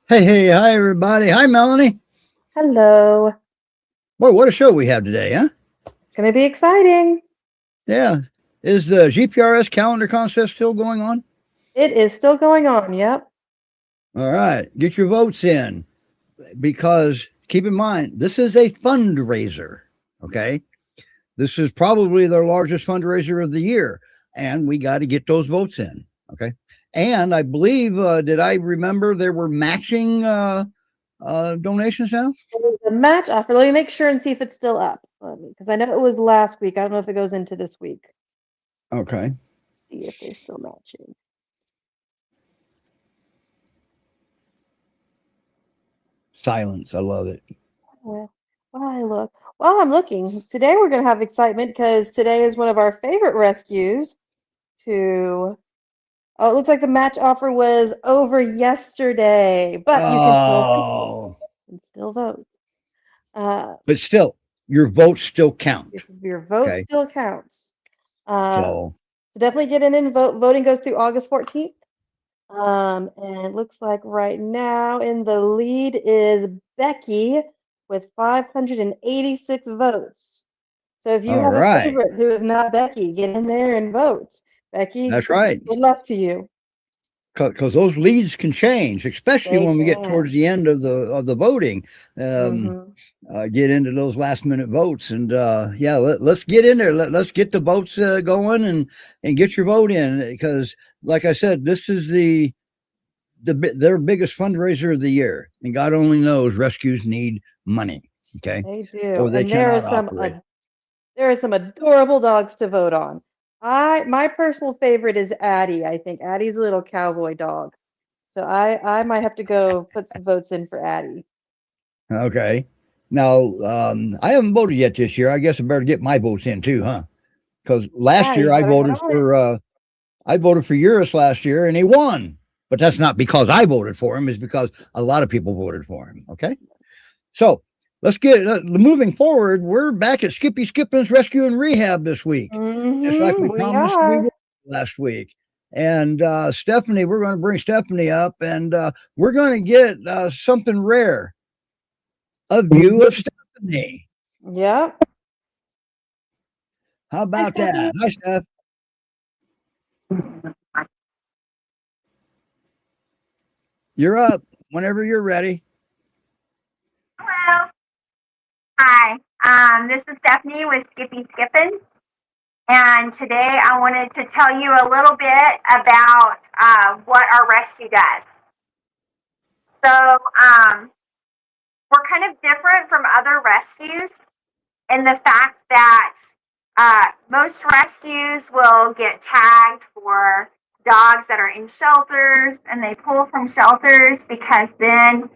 Hey, hi everybody. Hi Melanie. Hello. Boy, what a show we have today, huh? It's going to be exciting. Yeah. Is the GPRS Calendar Contest still going on? It is still going on. Yep. All right. Get your votes in because keep in mind, this is a fundraiser. Okay. This is probably their largest fundraiser of the year. And we got to get those votes in. Okay. And I believe, did I remember there were matching donations now? The match offer. Let me make sure and see if it's still up. Because I know it was last week. I don't know if it goes into this week. Okay. See if they're still matching. Silence. I love it. Well, while I'm looking, today we're going to have excitement because today is one of our favorite rescues to. Oh, it looks like the match offer was over yesterday, but you can still Oh. vote. Uh, But still, your vote still count. your vote Okay. still counts. Uh, So, so definitely get in and vote. Voting goes through August 14th. And it looks like right now in the lead is Becky with 586 votes. So if you all have a right. favorite who is not Becky, get in there and vote. Becky, That's right. good luck to you. Because those leads can change, especially They when we get towards can. the end of the voting. Um, Hmm. get into those last minute votes, and yeah, us get in there. Let's get the votes going and get your vote in because, like I said, this is their biggest fundraiser of the year, and God only knows rescues need money. Okay, They do. or they And there are cannot operate. some adorable dogs to vote on. My personal favorite is Addie. I think Addie's a little cowboy dog. So I might have to go put some votes in for Addie. Okay. Now, I haven't voted yet this year. I guess I better get my votes in too, huh? Because last Yeah, year you better get on it. I voted for Eurus last year and he won. But that's not because I voted for him; it's because a lot of people voted for him. Okay. So let's get moving forward. We're back at Skippy Skippins Rescue and Rehab this week, just like we We promised we are. would last week. And Stephanie, we're going to bring Stephanie up, and we're going to get something rare, a view of Stephanie. Yep. How Hi, about that? Stephanie. Hi, Steph. You're up whenever you're ready. Hello. Hi. This is Stephanie with Skippy Skippins. And today I wanted to tell you a little bit about what our rescue does. So we're kind of different from other rescues in the fact that most rescues will get tagged for dogs that are in shelters and they pull from shelters because then,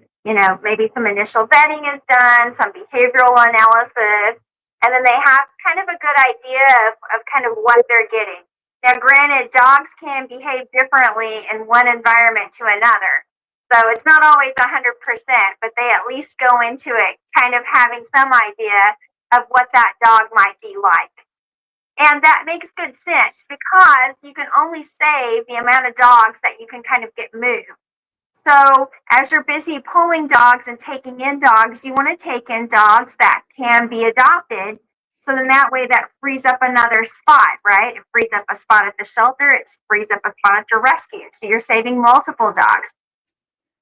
maybe some initial vetting is done, some behavioral analysis, and then they have kind of a good idea of kind of what they're getting. Now, granted, dogs can behave differently in one environment to another. So it's not always 100%, but they at least go into it kind of having some idea of what that dog might be like. And that makes good sense because you can only save the amount of dogs that you can kind of get moved. So, as you're busy pulling dogs and taking in dogs, you want to take in dogs that can be adopted. So then that way that frees up another spot, right? It frees up a spot at the shelter, it frees up a spot at your rescue. So you're saving multiple dogs.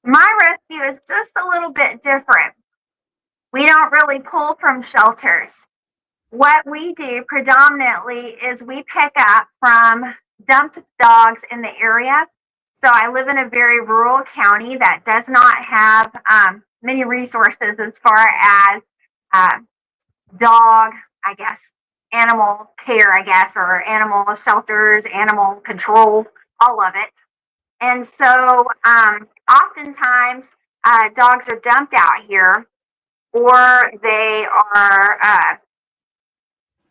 My rescue is just a little bit different. We don't really pull from shelters. What we do predominantly is we pick up from dumped dogs in the area. So I live in a very rural county that does not have many resources as far as uh, dog, I guess, animal care, I guess, or animal shelters, animal control, all of it. And so oftentimes dogs are dumped out here or they are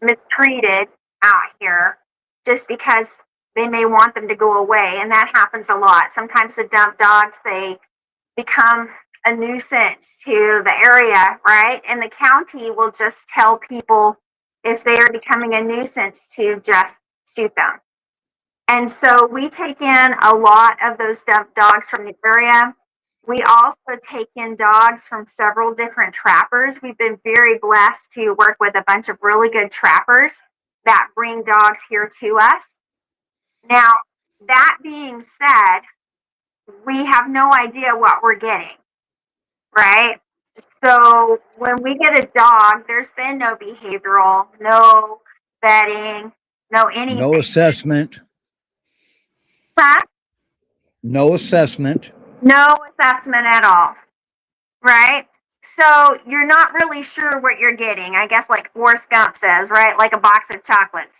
mistreated out here just because they may want them to go away. And that happens a lot. Sometimes the dump dogs, they become a nuisance to the area, right? And the county will just tell people if they are becoming a nuisance to just shoot them. And so we take in a lot of those dump dogs from the area. We also take in dogs from several different trappers. We've been very blessed to work with a bunch of really good trappers that bring dogs here to us. Now, that being said, we have no idea what we're getting, right? So when we get a dog, there's been no behavioral, no vetting, no anything. No assessment. Huh? No assessment. No assessment at all, right? So you're not really sure what you're getting. I guess like Forrest Gump says, right? Like a box of chocolates.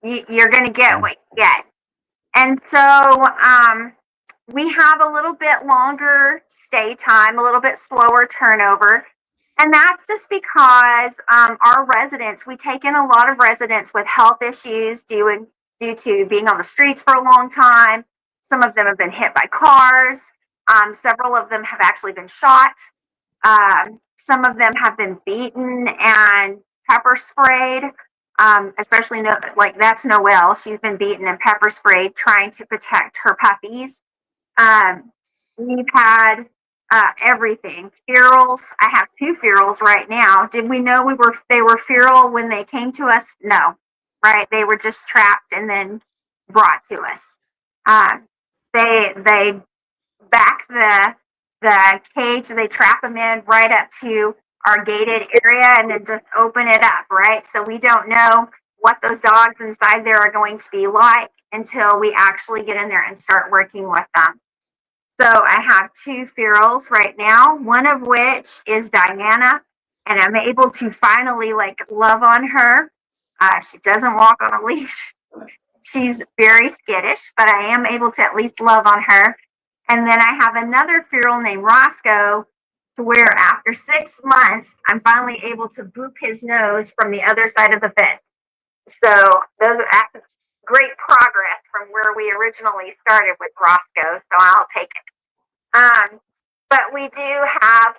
You're going to get what you get. And so we have a little bit longer stay time, a little bit slower turnover. And that's just because our residents, we take in a lot of residents with health issues due to being on the streets for a long time. Some of them have been hit by cars. Several of them have actually been shot. Some of them have been beaten and pepper sprayed. Especially like that's Noelle. She's been beaten and pepper sprayed trying to protect her puppies. We've had everything. Ferals. I have 2 ferals right now. Did we know they were feral when they came to us? No, right? They were just trapped and then brought to us. They back the cage. They trap them in right up to our gated area and then just open it up, right? So we don't know what those dogs inside there are going to be like until we actually get in there and start working with them. So I have 2 ferals right now, one of which is Diana, and I'm able to finally love on her. She doesn't walk on a leash. She's very skittish, but I am able to at least love on her. And then I have another feral named Roscoe, to where after 6 months, I'm finally able to boop his nose from the other side of the fence. So those are great progress from where we originally started with Roscoe, so I'll take it. But we do have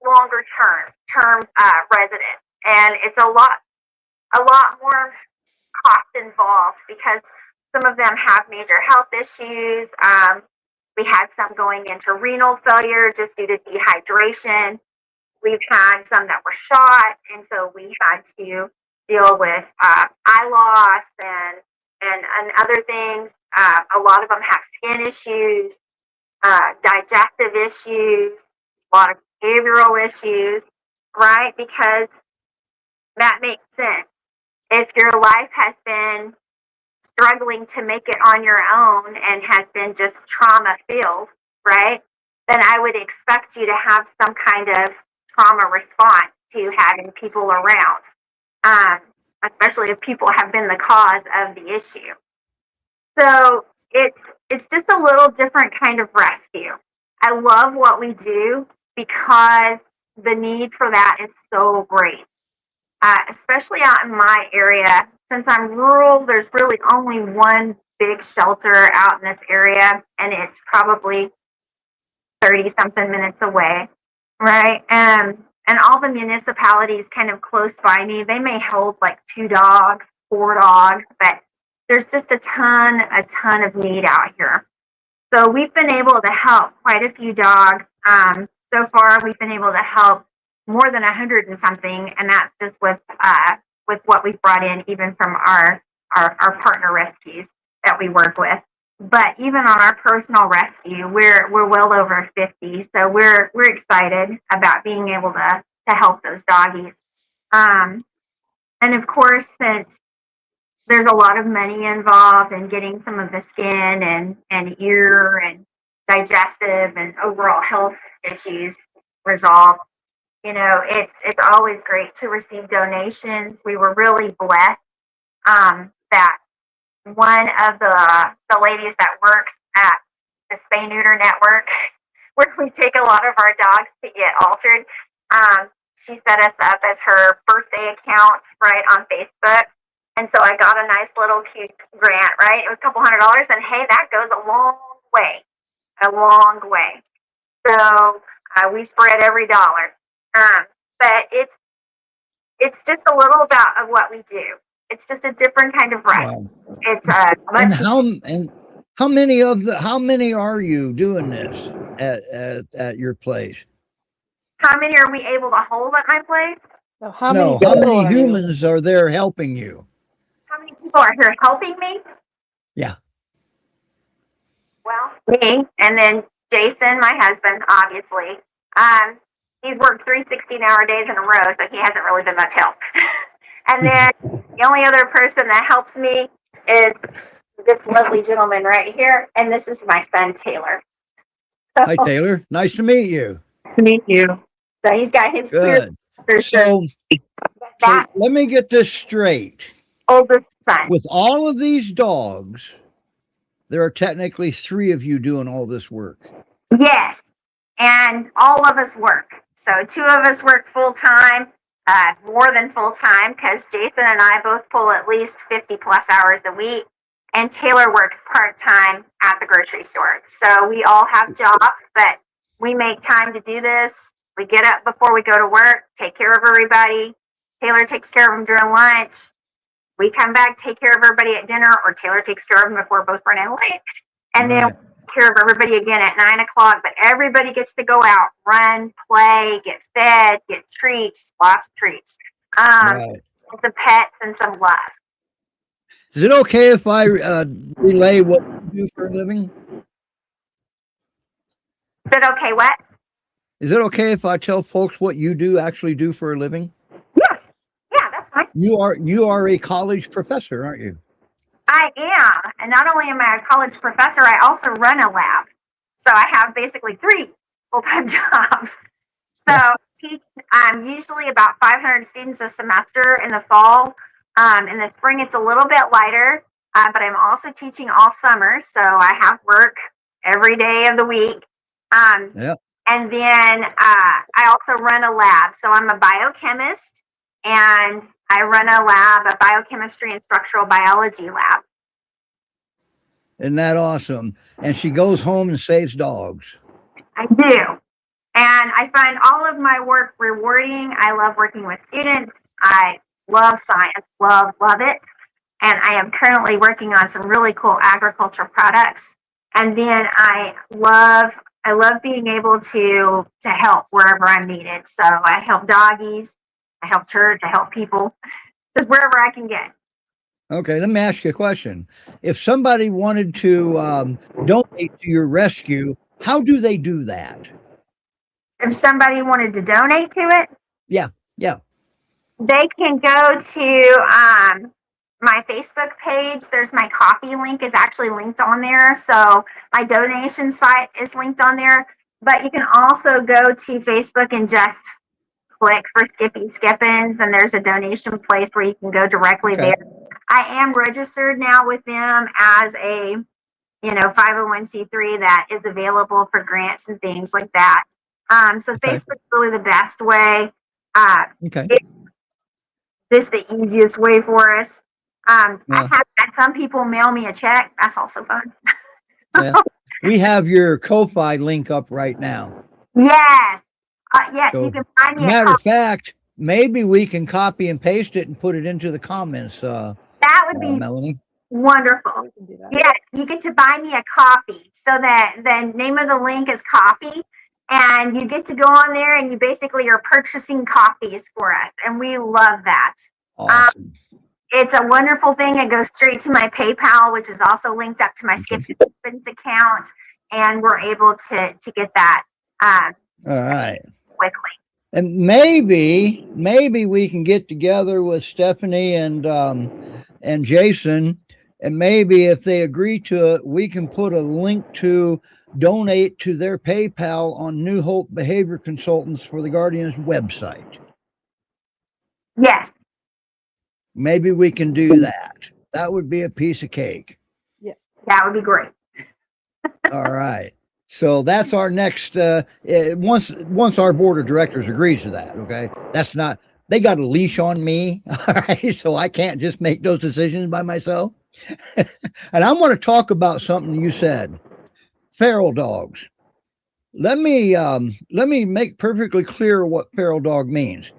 longer term residents, and it's a lot more cost involved because some of them have major health issues. We had some going into renal failure just due to dehydration. We've had some that were shot, and so we had to deal with eye loss and other things. A lot of them have skin issues, digestive issues, a lot of behavioral issues, right? Because that makes sense. If your life has been struggling to make it on your own and has been just trauma filled, right? Then I would expect you to have some kind of trauma response to having people around, especially if people have been the cause of the issue. So it's just a little different kind of rescue. I love what we do because the need for that is so great, especially out in my area. Since I'm rural, there's really only one big shelter out in this area, and it's probably 30-something minutes away, right? And all the municipalities kind of close by me, they may hold 2 dogs, 4 dogs, but there's just a ton of need out here. So we've been able to help quite a few dogs. So far, we've been able to help more than 100 and something, and that's just with what we've brought in, even from our partner rescues that we work with. But even on our personal rescue, we're well over 50, so we're excited about being able to help those doggies. And of course, since there's a lot of money involved in getting some of the skin and ear and digestive and overall health issues resolved, it's always great to receive donations. We were really blessed that one of the ladies that works at the Spay Neuter Network, where we take a lot of our dogs to get altered, she set us up as her birthday account right on Facebook. And so I got a nice little cute grant, right? It was a couple $100, and hey, that goes a long way. So we spread every dollar. But it's just a little about of what we do. It's just a different kind of rest. Wow. It's much. And how many are you doing this? at your place? How many are we able to hold at my place? So how No, many how people many are you? humans are there helping you? How many people are here helping me? Yeah. Well, me, and then Jason, my husband, obviously. He's worked 3 16-hour days in a row, so he hasn't really been much help. And then the only other person that helps me is this lovely gentleman right here, and this is my son, Taylor. Hi, Taylor. Nice to meet you. To meet you. So he's got his clear Good. picture, So that let me get this straight. oldest son. With all of these dogs, there are technically 3 of you doing all this work. Yes, and all of us work. So 2 of us work full time, more than full time, because Jason and I both pull at least 50 plus hours a week, and Taylor works part time at the grocery store. So we all have jobs, but we make time to do this. We get up before we go to work, take care of everybody. Taylor takes care of them during lunch. We come back, take care of everybody at dinner, or Taylor takes care of them before both run out late. And then Right. care of everybody again at 9 o'clock, but everybody gets to go out, run, play, get fed, get treats, lots of treats. Right. And some pets and some love. Is it okay if I relay what you do for a living? Is it okay? What? Is it okay if I tell folks what you actually do for a living? Yeah. Yeah, that's fine. You are a college professor, aren't you? I am. And not only am I a college professor, I also run a lab. So I have basically 3 full-time jobs. So teach usually about 500 students a semester in the fall. In the spring, it's a little bit lighter, but I'm also teaching all summer. So I have work every day of the week. Yep. And then I also run a lab. So I'm a biochemist, and I run a lab, a biochemistry and structural biology lab. Isn't that awesome? And she goes home and saves dogs. I do. And I find all of my work rewarding. I love working with students. I love science, love it. And I am currently working on some really cool agriculture products. And then I love being able to help wherever I'm needed. So I help doggies, I help church, I help people, just wherever I can get. Okay, let me ask you a question. If somebody wanted to donate to your rescue, how do they do that? If somebody wanted to donate to it, Yeah. they can go to my Facebook page. There's my coffee link is actually linked on there. So my donation site is linked on there. But you can also go to Facebook and just click for Skippy Skippins, and there's a donation place where you can go directly there. I am registered now with them as a 501c3 that is available for grants and things like that. So Facebook's really the best way. This is the easiest way for us. I have had some people mail me a check. That's also fun. Yeah. We have your Ko-Fi link up right now. Yes. Yes, So, you can find me. Matter of fact, maybe we can copy and paste it and put it into the comments. That would be Melanie. wonderful. We can do that. Yeah, you get to buy me a coffee. So that the name of the link is coffee. And you get to go on there and you basically are purchasing coffees for us. And we love that. Awesome. It's a wonderful thing. It goes straight to my PayPal, which is also linked up to my Skippy Skippins account. And we're able to get that All right. quickly. And maybe we can get together with Stephanie and Jason, and maybe if they agree to it, we can put a link to donate to their PayPal on New Hope Behavior Consultants for the Guardians website. Yes. Maybe we can do that. That would be a piece of cake. Yeah. That would be great. All right. So that's our next, once our board of directors agrees to that, okay? That's not, they got a leash on me, all right? So I can't just make those decisions by myself. And I want to talk about something you said, feral dogs. Let me make perfectly clear what feral dog means.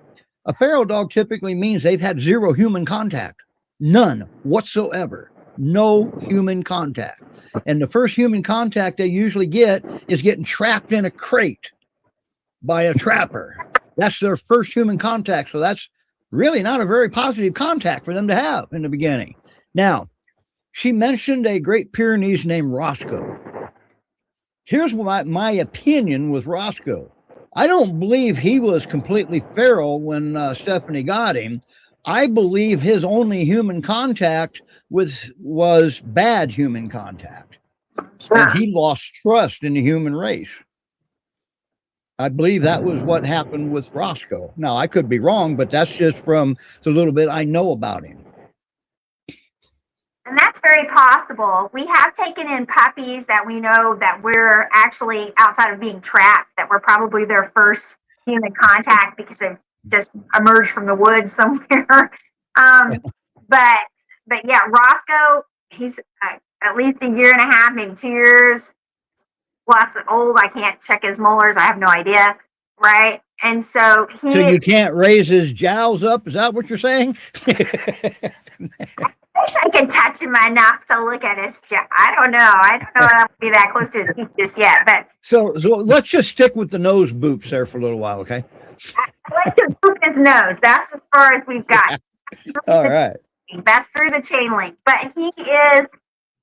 A feral dog typically means they've had 0 human contact, none whatsoever. no human contact. And the first human contact they usually get is getting trapped in a crate by a trapper. That's their first human contact. So that's really not a very positive contact for them to have in the beginning. Now, she mentioned a Great Pyrenees named Roscoe. Here's my opinion with Roscoe. I don't believe he was completely feral when Stephanie got him. I believe his only human contact was bad human contact. And he lost trust in the human race. I believe that was what happened with Roscoe. Now, I could be wrong, but that's just from the little bit I know about him. And that's very possible. We have taken in puppies that we know that we're actually outside of being trapped, that we're probably their first human contact because they've just emerged from the woods somewhere. But yeah, Roscoe, he's at least a year and a half, maybe 2 years plus old. I can't check his molars. I have no idea. Right. And so So you can't raise his jowls up. Is that what you're saying? I wish I could touch him enough to look at his jaw. I don't know. I don't know if I'll be that close to his teeth just yet. But so let's just stick with the nose boops there for a little while, okay? I like to boop his nose. That's as far as we've got. All right. That's through the chain link. But he is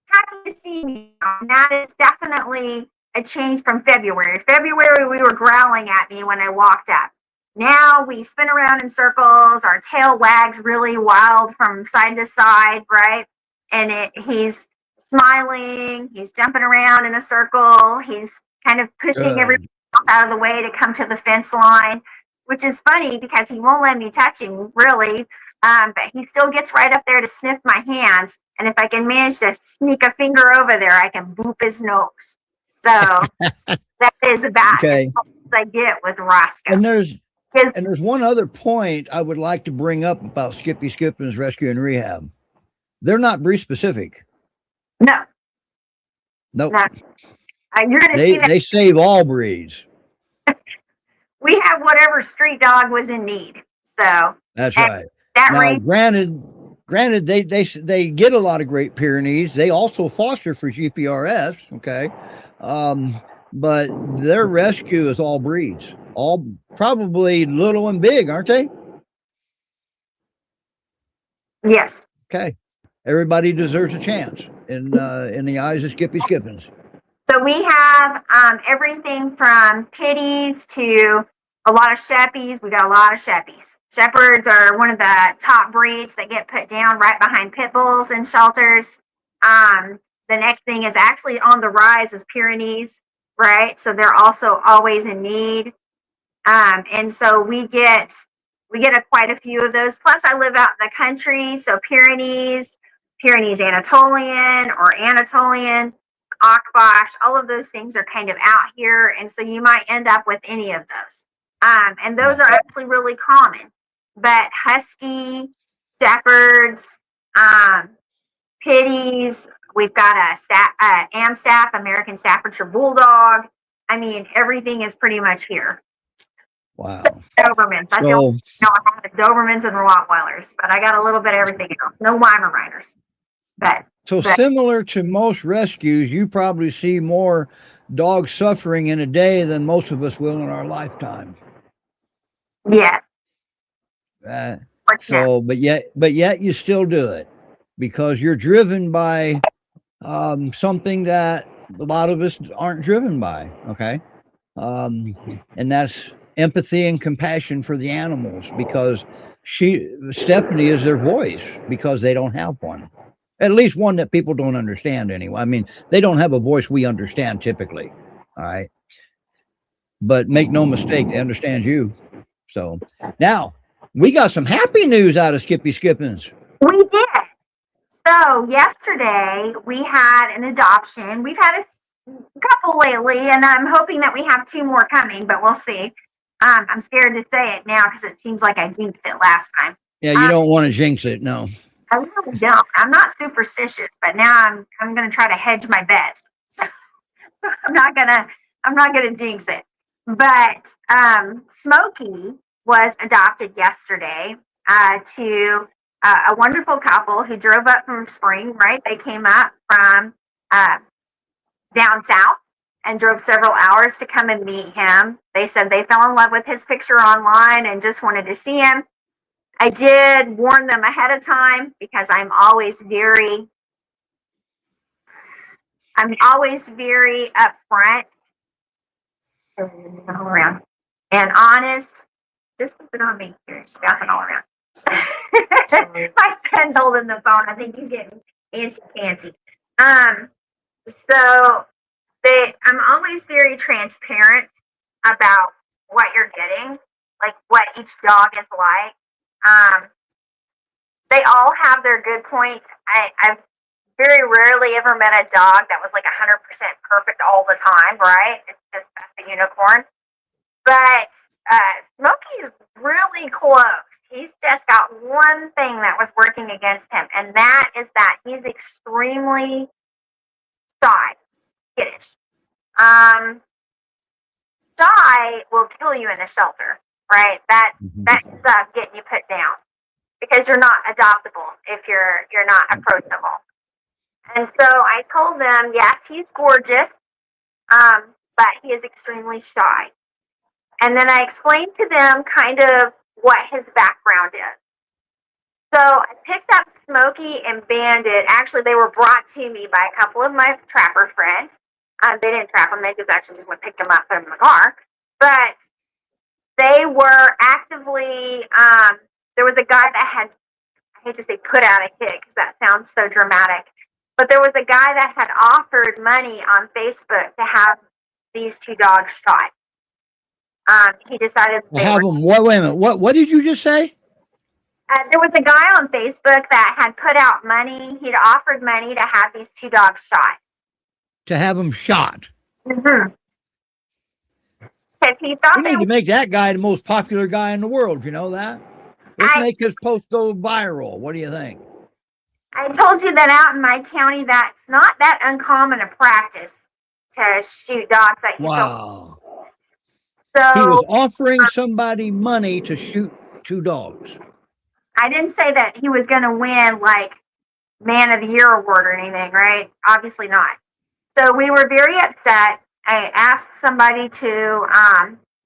happy to see me now. And that is definitely a change from February. February, we were growling at me when I walked up. Now we spin around in circles. Our tail wags really wild from side to side, right? And he's smiling. He's jumping around in a circle. He's kind of pushing everybody out of the way to come to the fence line, which is funny because he won't let me touch him, really. But he still gets right up there to sniff my hands. And if I can manage to sneak a finger over there, I can boop his nose. So that is about as close as I get with Roscoe. And there's one other point I would like to bring up about Skippy Skippins Rescue and Rehab. They're not breed specific. No. Nope. No. You're going to see that. They save all breeds. We have whatever street dog was in need. So that's right. That now, range. Granted, they get a lot of Great Pyrenees. They also foster for GPRS. Okay. But their rescue is all breeds, all probably little and big, aren't they? Yes. Okay. Everybody deserves a chance in the eyes of Skippy Skippins. So we have everything from pitties to a lot of Sheppies. We got a lot of Sheppies. Shepherds are one of the top breeds that get put down right behind pit bulls in shelters. The next thing is actually on the rise is Pyrenees. Right, so they're also always in need, and so we get quite a few of those. Plus, I live out in the country, so Pyrenees Anatolian or Anatolian, Akbash, all of those things are kind of out here, and so you might end up with any of those. And those are actually really common. But Husky, Shepherds, Pitties. We've got a Amstaff, American Staffordshire Bulldog. I mean, everything is pretty much here. Wow. Dobermans. I still know I have the Dobermans and Rottweilers, but I got a little bit of everything else. No Weimaraners. But similar to most rescues, you probably see more dogs suffering in a day than most of us will in our lifetime. Yeah. But yet you still do it because you're driven by something that a lot of us aren't driven by. Okay. And that's empathy and compassion for the animals, because Stephanie is their voice because they don't have one, at least one that people don't understand anyway. I mean, they don't have a voice we understand typically. All right. But make no mistake, they understand you. So now we got some happy news out of Skippy Skippins. We did. So yesterday we had an adoption. We've had a couple lately, and I'm hoping that we have 2 more coming, but we'll see. I'm scared to say it now because it seems like I jinxed it last time. Yeah, you don't want to jinx it, no. I really don't. I'm not superstitious, but now I'm going to try to hedge my bets. So I'm not gonna jinx it. But Smokey was adopted yesterday to a wonderful couple who drove up from Spring, right? They came up from down south and drove several hours to come and meet him. They said they fell in love with his picture online and just wanted to see him. I did warn them ahead of time because I'm always very upfront all around and honest. Just keep it on me. You're bouncing all around. My son's holding the phone. I think he's getting antsy. So I'm always very transparent about what you're getting, like what each dog is like. They all have their good points. I've very rarely ever met a dog that was like 100% perfect all the time, right? It's just that's a unicorn. But Smokey is really close. He's just got one thing that was working against him, and that is that he's extremely shy, skittish. Shy will kill you in a shelter, right? That ends up getting you put down because you're not adoptable if you're not approachable. And so I told them, yes, he's gorgeous, but he is extremely shy. And then I explained to them kind of what his background is. So I picked up Smokey and Bandit. Actually, they were brought to me by a couple of my trapper friends. They didn't trap them. They just actually just went pick them up, put them in the car. But they were actively, there was a guy that had, I hate to say put out a hit because that sounds so dramatic. But there was a guy that had offered money on Facebook to have these two dogs shot. He decided to have them. Wait a minute. What did you just say? There was a guy on Facebook that had put out money. He'd offered money to have these two dogs shot. To have them shot. Mm-hmm. Because he thought we need to make that guy the most popular guy in the world. You know that? Let's make his post go viral. What do you think? I told you that out in my county, that's not that uncommon a practice to shoot dogs that you wow. So he was offering somebody money to shoot two dogs. I didn't say that he was going to win like Man of the Year award or anything, right? Obviously not. So we were very upset. I asked somebody to,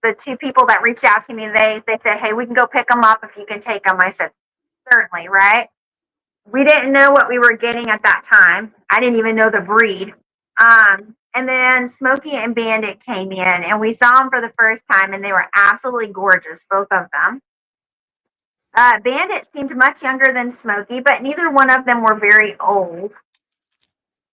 the two people that reached out to me, they said, hey, we can go pick them up if you can take them. I said, certainly, right? We didn't know what we were getting at that time. I didn't even know the breed. And then Smokey and Bandit came in, and we saw them for the first time, and they were absolutely gorgeous, both of them. Bandit seemed much younger than Smokey, but neither one of them were very old.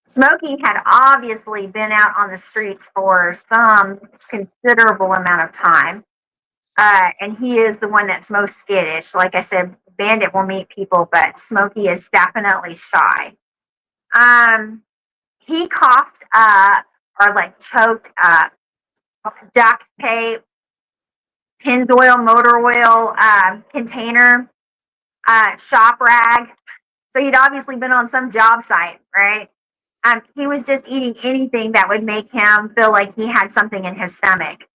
Smokey had obviously been out on the streets for some considerable amount of time, and he is the one that's most skittish. Like I said, Bandit will meet people, but Smokey is definitely shy. He coughed up or like choked up duct tape, Pennzoil motor oil container, shop rag. So he'd obviously been on some job site, right? He was just eating anything that would make him feel like he had something in his stomach.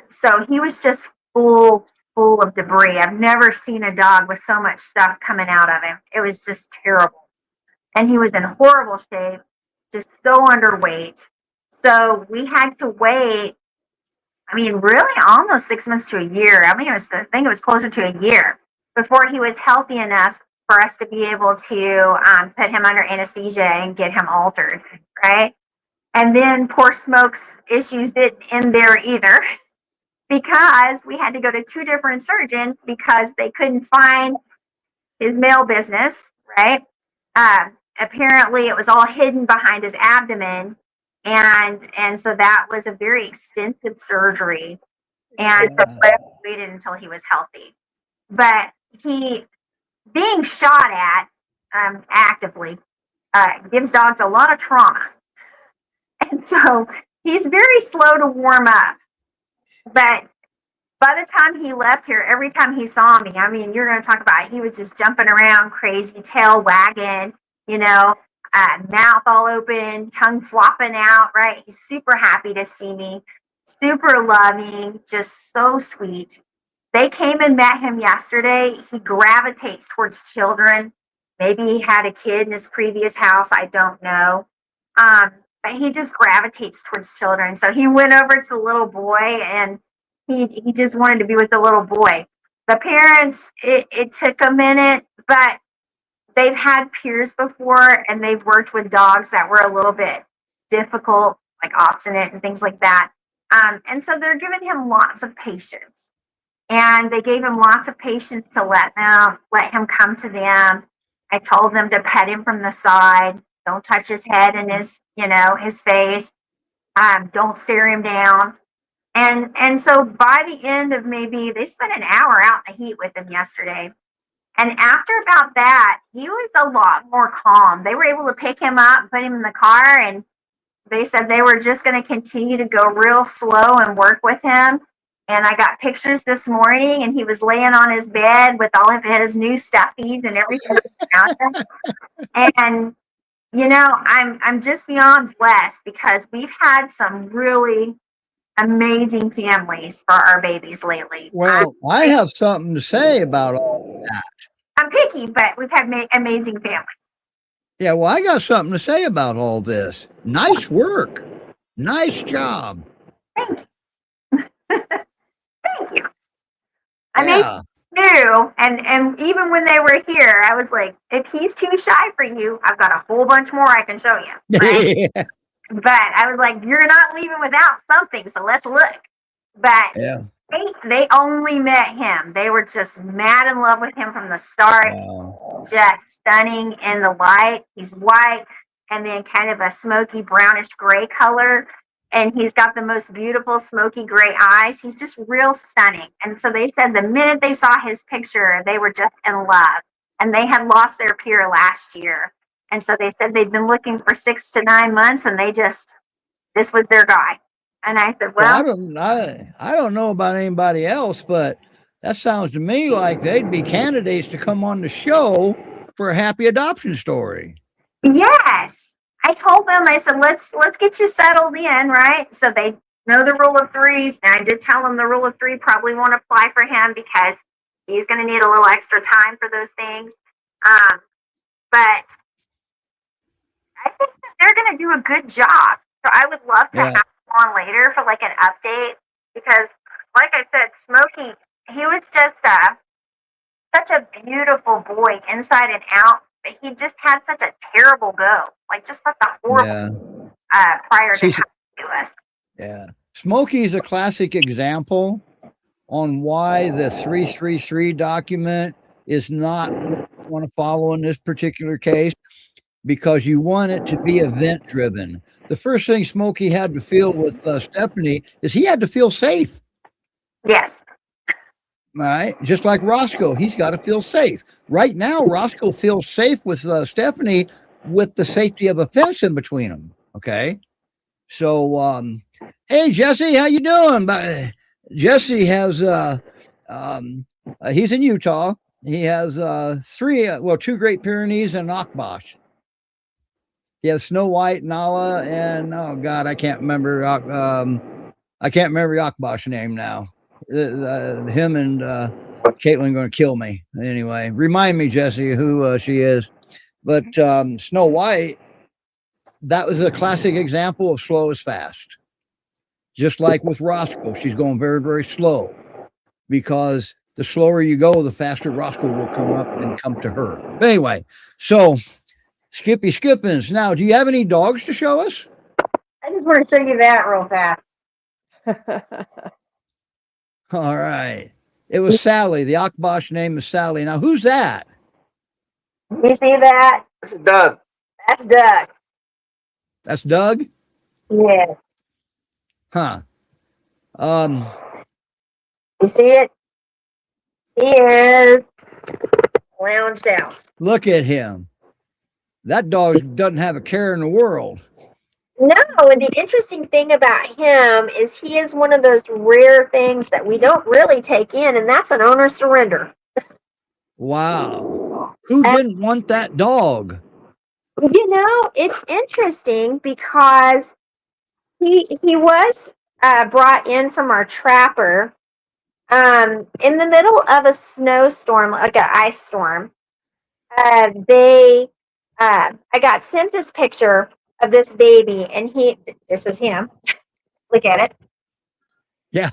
So he was just full of debris. I've never seen a dog with so much stuff coming out of him. It was just terrible. And he was in horrible shape, just so underweight. So we had to wait, I mean, really almost 6 months to a year. I think it was closer to a year before he was healthy enough for us to be able to put him under anesthesia and get him altered, right? And then poor Smoke's issues didn't end there either because we had to go to 2 different surgeons because they couldn't find his male business, right? Apparently it was all hidden behind his abdomen. And so that was a very extensive surgery. And so I waited until he was healthy. But he, being shot at actively, gives dogs a lot of trauma. And so he's very slow to warm up. But by the time he left here, every time he saw me, I mean, you're going to talk about, he was just jumping around crazy, tail wagging, you know, mouth all open, tongue flopping out, right? He's super happy to see me, super loving, just so sweet. They came and met him yesterday. He gravitates towards children. Maybe he had a kid in his previous house. I don't know. But he just gravitates towards children. So he went over to the little boy and he just wanted to be with the little boy. The parents, it took a minute, but they've had peers before and they've worked with dogs that were a little bit difficult, like obstinate and things like that. And so they're giving him lots of patience. And they gave him lots of patience to let him come to them. I told them to pet him from the side. Don't touch his head and his face. Don't stare him down. And so by the end of maybe, they spent an hour out in the heat with him yesterday. And after about that, he was a lot more calm. They were able to pick him up, put him in the car, and they said they were just going to continue to go real slow and work with him. And I got pictures this morning, and he was laying on his bed with all of his new stuffies and everything around him. And I'm just beyond blessed because we've had some really amazing families for our babies lately. Well, I have something to say about all that. I'm picky, but we've had amazing families. Yeah, well, I got something to say about all this. Nice work. Nice job. Thank you. Thank you. I Yeah. knew, and even when they were here, I was like, if he's too shy for you, I've got a whole bunch more I can show you. Right? Yeah. But I was like, you're not leaving without something, so let's look. But Yeah. they only met him. They were just mad in love with him from the start. Wow. Just stunning in the light. He's white and then kind of a smoky brownish gray color. And he's got the most beautiful smoky gray eyes. He's just real stunning. And so they said the minute they saw his picture, they were just in love. And they had lost their peer last year. And so they said they'd been looking for 6 to 9 months and this was their guy. And I said, well, I don't know about anybody else, but that sounds to me like they'd be candidates to come on the show for a happy adoption story. Yes. I told them, I said, let's get you settled in, right? So they know the rule of threes. And I did tell them the rule of three probably won't apply for him because he's going to need a little extra time for those things. But I think that they're going to do a good job. So I would love to have him on later for like an update because, like I said, Smokey, he was just such a beautiful boy inside and out, but he just had such a terrible go. Like just such a horrible prior to coming to us. Yeah. Smokey's a classic example on why the 333 document is not what you want to follow in this particular case, because you want it to be event driven. The first thing Smokey had to feel with Stephanie is he had to feel safe. Yes. Right? Just like Roscoe, he's got to feel safe. Right now, Roscoe feels safe with Stephanie with the safety of a fence in between them. Okay. So, hey, Jesse, how you doing? Jesse has, he's in Utah. He has two Great Pyrenees and an Akbash. He has Snow White, Nala, and oh God, I can't remember Akbash's name now. Him and Caitlin going to kill me anyway. Remind me, Jesse, who she is. But Snow White, that was a classic example of slow is fast. Just like with Roscoe, she's going very, very slow because the slower you go, the faster Roscoe will come up and come to her. But anyway, so Skippy Skippins. Now, do you have any dogs to show us? I just want to show you that real fast. All right. It was Sally. The Akbash name is Sally. Now, who's that? You see that? That's Doug. That's Doug. That's Doug? Yeah. Huh. You see it? He is lounged out. Look at him. That dog doesn't have a care in the world. No, and the interesting thing about him is he is one of those rare things that we don't really take in, and that's an owner surrender. Wow. Who didn't want that dog? You know, it's interesting because he was brought in from our trapper, in the middle of a snowstorm, like an ice storm, I got sent this picture of this baby, and this was him. Look at it. Yeah.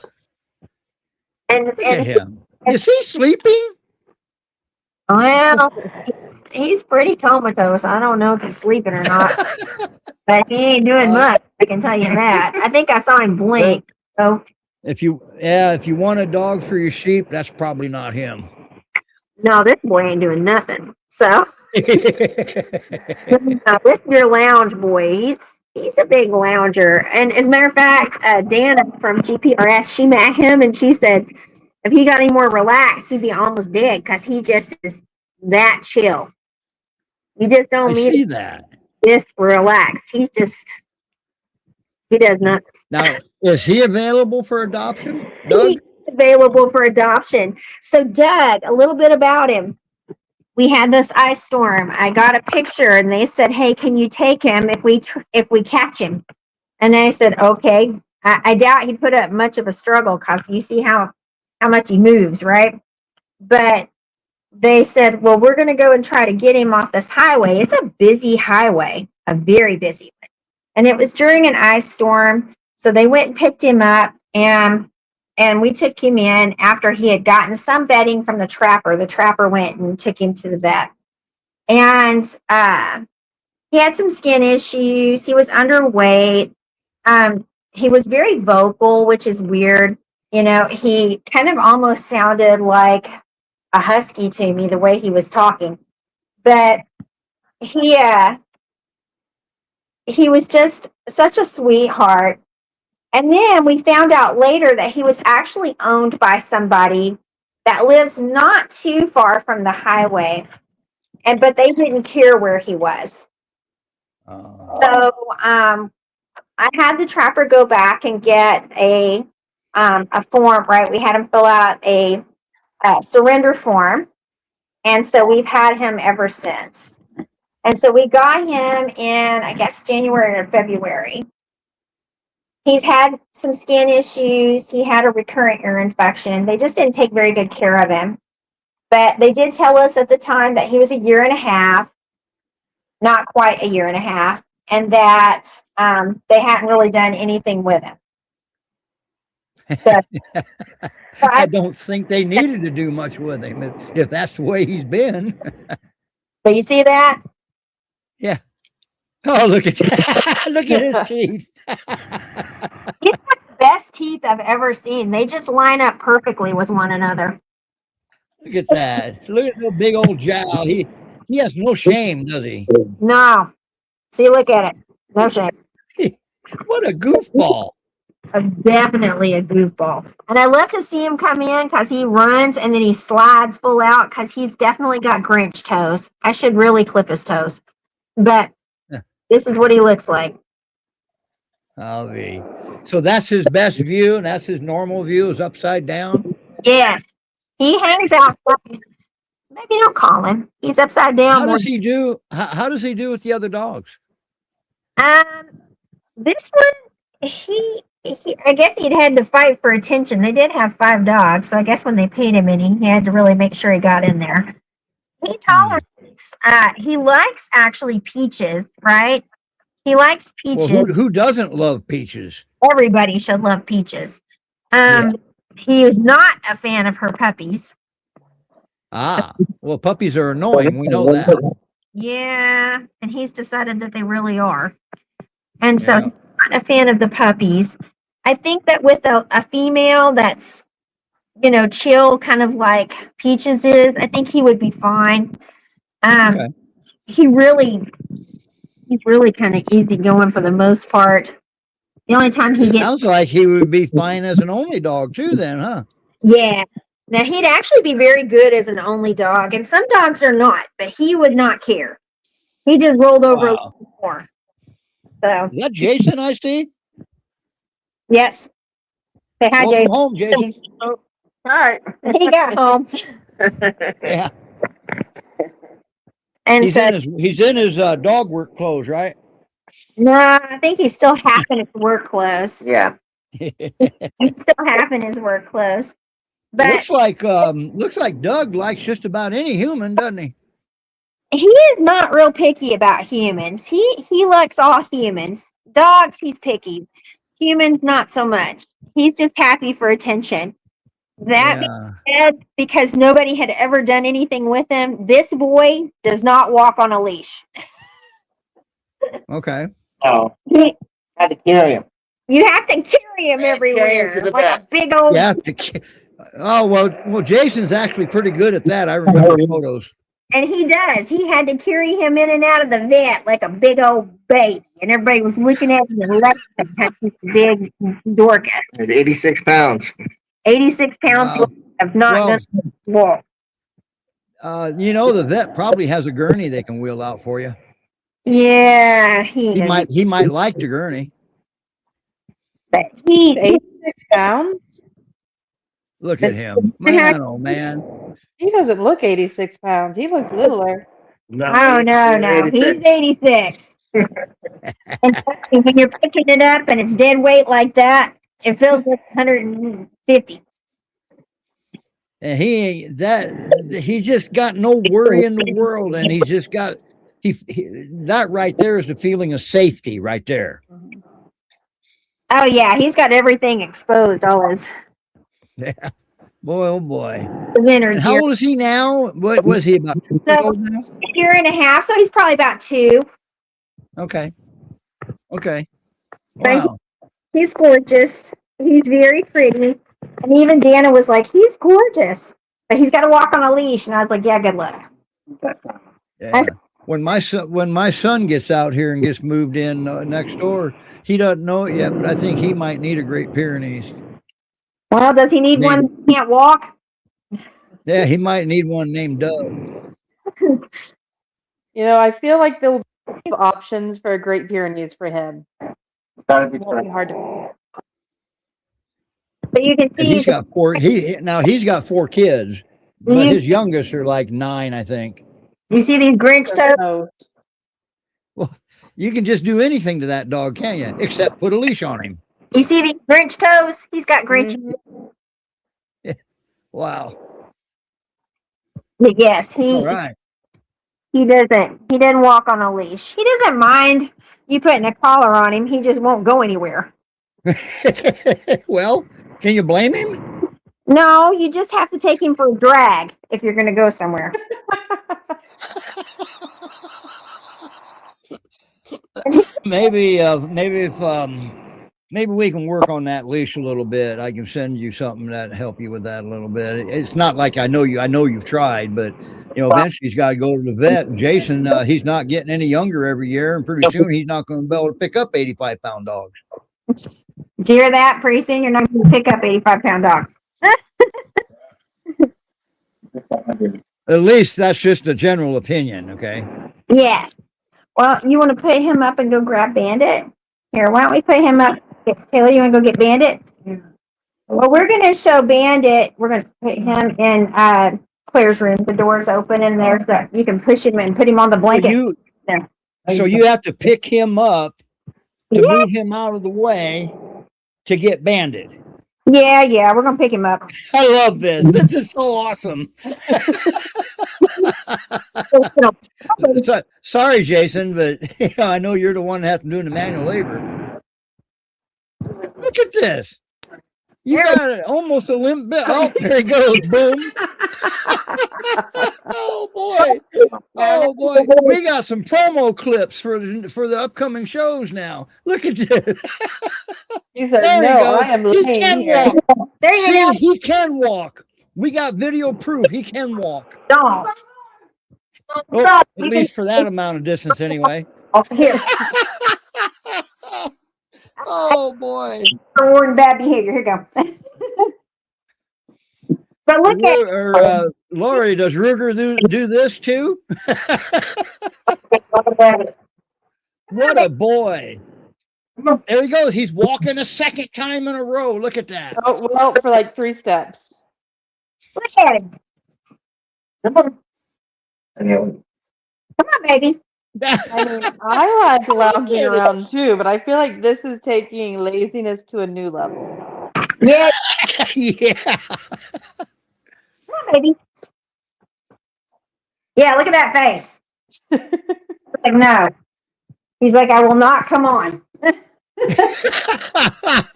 And Look at him. Is he sleeping? well, he's pretty comatose. I don't know if he's sleeping or not, but he ain't doing much. I can tell you that. I think I saw him blink. So if you want a dog for your sheep, that's probably not him. no, this boy ain't doing nothing. So this is your lounge boy. He's a big lounger. And as a matter of fact, Dana from GPRS, she met him and she said if he got any more relaxed, he'd be almost dead because he just is that chill. You just don't I meet see that. this relaxed. He does not. Now, is he available for adoption, Doug? He's available for adoption. So Doug, a little bit about him. We had this ice storm. I got a picture and they said, hey, can you take him if we catch him? And I said, okay. I doubt he'd put up much of a struggle because you see how much he moves, right? But they said, well, we're going to go and try to get him off this highway. It's a busy highway, a very busy one. And it was during an ice storm. So they went and picked him up and we took him in after he had gotten some bedding from the trapper. The trapper went and took him to the vet. And he had some skin issues. He was underweight. He was very vocal, which is weird. You know, he kind of almost sounded like a husky to me, the way he was talking. But he was just such a sweetheart. And then we found out later that he was actually owned by somebody that lives not too far from the highway. But they didn't care where he was. So I had the trapper go back and get a form, right? We had him fill out a surrender form. And so we've had him ever since. And so we got him in, I guess, January or February. He's had some skin issues. He had a recurrent ear infection. They just didn't take very good care of him. But they did tell us at the time that he was a year and a half, not quite a year and a half, and that they hadn't really done anything with him. So I don't think they needed to do much with him if that's the way he's been. But you see that? Yeah. Oh, look at that. Look at his teeth. He's got the best teeth I've ever seen. They just line up perfectly with one another. Look at that. Look at the big old jowl. He has no shame, does he? No. See, look at it. No shame. What a goofball. Definitely a goofball. And I love to see him come in because he runs and then he slides full out because he's definitely got Grinch toes. I should really clip his toes. But this is what he looks like. So that's his best view, and that's his normal view is upside down? Yes. He hangs out. Maybe don't call him. He's upside down. How does he do? How does he do with the other dogs? This one, I guess he'd had to fight for attention. They did have 5 dogs, so I guess when they paid him any, he had to really make sure he got in there. He tolerates. He likes actually peaches, right? He likes peaches. Well, who doesn't love peaches? Everybody should love peaches. He is not a fan of her puppies. Well, puppies are annoying. We know that. Yeah, and he's decided that they really are. And so he's not a fan of the puppies. I think that with a female that's, chill, kind of like Peaches is, I think he would be fine. He's really kind of easygoing for the most part. The only time sounds like he would be fine as an only dog too, then, huh? Yeah. Now he'd actually be very good as an only dog, and some dogs are not, but he would not care. He just rolled over a little more. So is that Jason I see? Yes. Say hi, Welcome Jason. home, Jason. All right. He got home. Yeah. And he's in his dog work clothes, right? No, I think he's still half in his work clothes. Yeah. He's still half in his work clothes. But looks like Doug likes just about any human, doesn't he? he is not real picky about humans. He likes all humans. Dogs, he's picky. Humans, not so much. He's just happy for attention. That Yeah. being said, because nobody had ever done anything with him, this boy does not walk on a leash. Okay. Oh, He- had to carry him. You have to carry him everywhere, to the like a vet. big old. Yeah. Oh well. Jason's actually pretty good at that. I remember photos. And he does. He had to carry him in and out of the vet like a big old baby, and everybody was looking at him and laughing because he's a big Dorcas. At 86 pounds. 86 pounds Wow. of not Well, gonna walk. The vet probably has a gurney they can wheel out for you. Yeah, He might like the gurney. But He's 86 pounds. Look at him, man! Oh man! He doesn't look 86 pounds. He looks littler. No, he's 86. And trust me, when you're picking it up and it's dead weight like that, it feels like 150. And he's just got no worry in the world, and he's just got that right there is the feeling of safety right there. Oh yeah, he's got everything exposed, all his Yeah. Boy, oh boy. innards And how here. old is he now? What was he, about 2 years So, old now? a year and a half, so he's probably about 2. Okay. Right. Wow. He's gorgeous. He's very pretty. And even Dana was like, he's gorgeous. But he's got to walk on a leash. And I was like, yeah, good luck. Yeah. When my son gets out here and gets moved in next door, he doesn't know it yet, but I think he might need a Great Pyrenees. Well, does he need Maybe. one that can't walk? Yeah, he might need one named Doug. I feel like there'll be options for Great Pyrenees for him. Gotta be It won't be hard to. But you can And see he's got four. He's got 4 kids, but You- his youngest are like 9, I think. you see these Grinch toes? Oh, You can just do anything to that dog, can't you? Except put a leash on him. You see these Grinch toes? He's got Grinch. Wow. But yes, All right. he doesn't walk on a leash. He doesn't mind you putting a collar on him. He just won't go anywhere. Well, can you blame him? No, you just have to take him for a drag if you're going to go somewhere. Maybe we can work on that leash a little bit. I can send you something that help you with that a little bit. It's not like I know you've tried, but eventually he's got to go to the vet. Jason, he's not getting any younger every year, and pretty soon he's not going to be able to pick up 85-pound dogs. Do you hear that? Pretty soon you're not going to pick up 85-pound dogs. At least that's just a general opinion, okay? Yes. Well, you want to put him up and go grab Bandit? Here, why don't we put him up? Taylor, you want to go get Bandit? Well, we're going to show Bandit. We're going to put him in Claire's room. The door's open in there, so you can push him and put him on the blanket. So you have to pick him up to move him out of the way to get Bandit. Yeah, we're going to pick him up. I love this. This is so awesome. Sorry, Jason, but I know you're the one that has to do the manual labor. Look at this. You got it almost a limp bit. Oh, there he goes. Boom. Oh boy. We got some promo clips for the upcoming shows now. Look at this. he said, There you "No, go. I am He laying can here." walk. There you go. See, he can walk. We got video proof he can walk. Don't. Oh, at least for that amount of distance anyway. Here. Oh boy. Rewarding bad behavior. Here you go. But look at Lori, does Ruger do this too? What a boy. There he goes. He's walking a second time in a row. Look at that. Oh, well, for like 3 steps. Look at him. Come on, baby. I mean, I like lounging around too, but I feel like this is taking laziness to a new level. Yeah. Yeah. on, baby. Yeah, look at that face. It's like, no. He's like, I will not come on.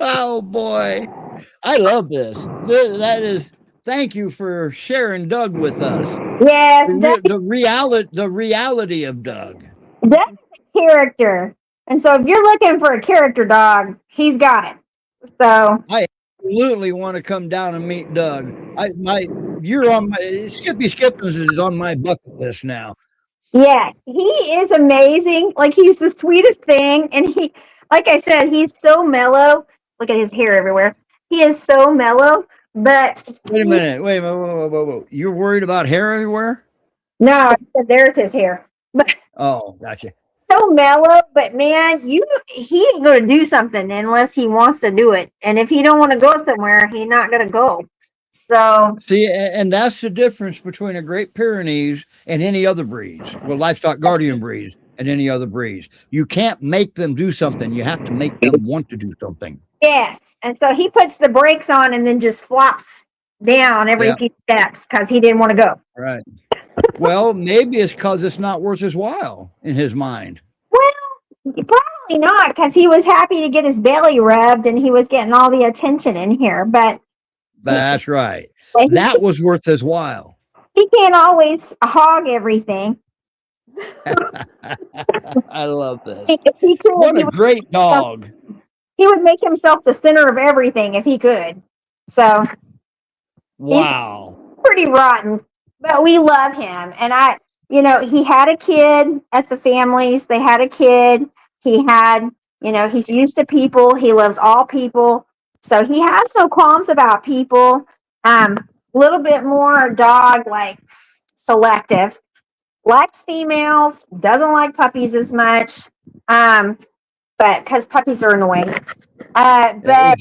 Oh boy, I love this. That is. Thank you for sharing Doug with us. Yes, The reality of Doug. Doug is a character. And so if you're looking for a character dog, he's got it. So I absolutely want to come down and meet Doug. You're on my Skippy Skippins is on my bucket list now. yes, he is amazing. Like he's the sweetest thing. And he, like I said, he's so mellow. Look at his hair everywhere. He is so mellow. But Wait a minute. Wait a minute. Whoa. You're worried about hair everywhere? no, there's his hair. But Oh, gotcha. so mellow, but man, he ain't gonna do something unless he wants to do it. And if he don't want to go somewhere, he's not gonna go. So See, and that's the difference between a Great Pyrenees and any other breeds, well, livestock guardian breeds and any other breeds. You can't make them do something. You have to make them want to do something. yes, and so he puts the brakes on and then just flops down every Yeah. few steps because he didn't want to go. Right. Well, maybe it's because it's not worth his while in his mind. Well, probably not because he was happy to get his belly rubbed and he was getting all the attention in here. But That's right. he, That was worth his while. he can't always hog everything. I love this. If he could, What a great dog. he would make himself the center of everything if he could. So Wow. pretty rotten, but we love him. And he had a kid at the family's. They had a kid. He had, he's used to people. He loves all people. So he has no qualms about people. A little bit more dog like selective. Likes females, doesn't like puppies as much. But because puppies are annoying. But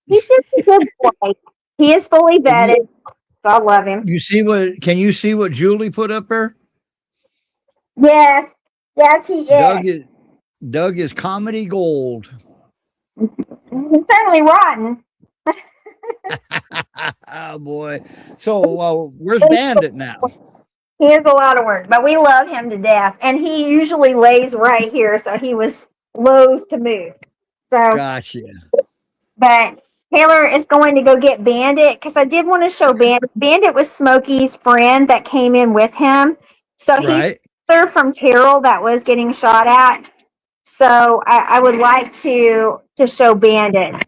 he's just a good boy. He is fully vetted. God love him. Can you see what Julie put up there? Yes, he is. Doug is comedy gold. He's certainly rotten. Oh boy. So where's Bandit now? He is a lot of work, but we love him to death. And he usually lays right here, so he was loath to move. So Gotcha. but Taylor is going to go get Bandit because I did want to show Bandit. Bandit was Smokey's friend that came in with him. So he's there from Terrell that was getting shot at. So I would like to show Bandit